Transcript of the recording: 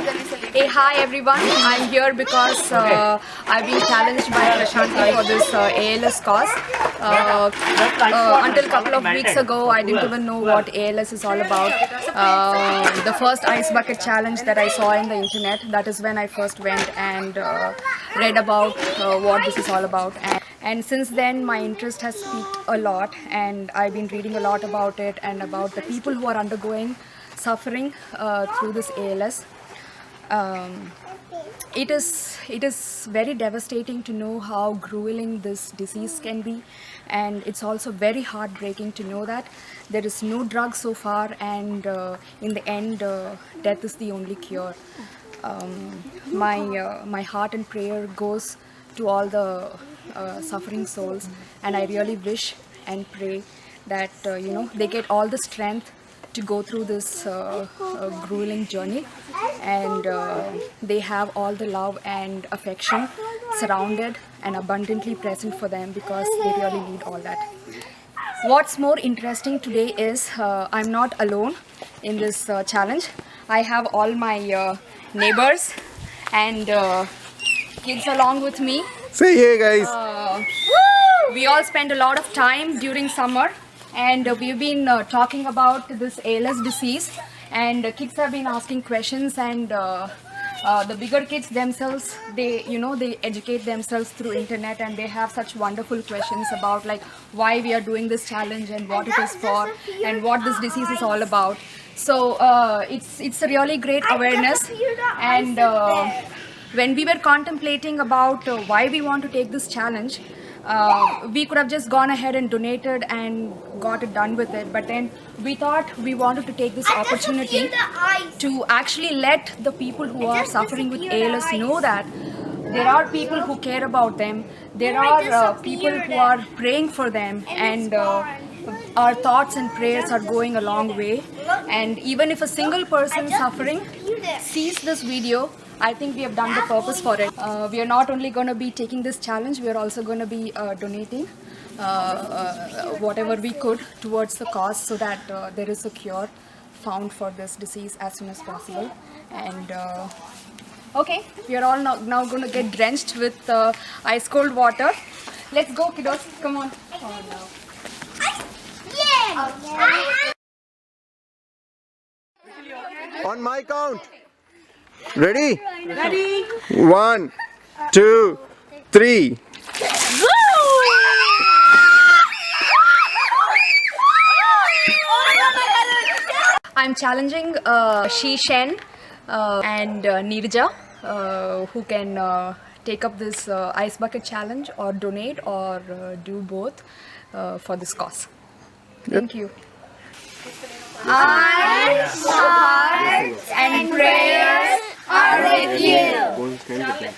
Hey, hi everyone. I'm here because I've been challenged by Prashanti for this ALS cause. Until a couple of weeks ago, I didn't even know what ALS is all about. The first ice bucket challenge that I saw in the internet, that is when I first went and read about what this is all about. And since then, my interest has peaked a lot, and I've been reading a lot about it and about the people who are undergoing suffering through this ALS. It is very devastating to know how grueling this disease can be, and it's also very heartbreaking to know that there is no drug so far, and in the end, death is the only cure. My heart and prayer goes to all the suffering souls, and I really wish and pray that they get all the strength to go through this grueling journey, and they have all the love and affection surrounded and abundantly present for them, because they really need all that. What's more interesting today is I'm not alone in this challenge. I have all my neighbors and kids along with me. Say hey guys. We all spend a lot of time during summer, and we've been talking about this ALS disease, and kids have been asking questions, and the bigger kids themselves, they educate themselves through internet, and they have such wonderful questions about like why we are doing this challenge and what it is for and what this disease is all about. So it's a really great awareness, and when we were contemplating about why we want to take this challenge, we could have just gone ahead and donated and got it done with it, but then we thought we wanted to take this opportunity to actually let the people who are suffering with ALS know that there are people who care about them, there are people who are praying for them, and our thoughts and prayers are going a long way. And even if a single person suffering sees this video, I think we have done the purpose for it. We are not only going to be taking this challenge, we are also going to be donating whatever we could towards the cause, so that there is a cure found for this disease as soon as possible. And okay, we are all now going to get drenched with ice cold water. Let's go, kiddos. Come on. Oh, no. On my count. Ready? Ready? 1, 2, 3. I'm challenging Shi Shen and Neerja, who can take up this ice bucket challenge or donate or do both for this cause. Thank you. Eyes, hearts, and prayers are with you.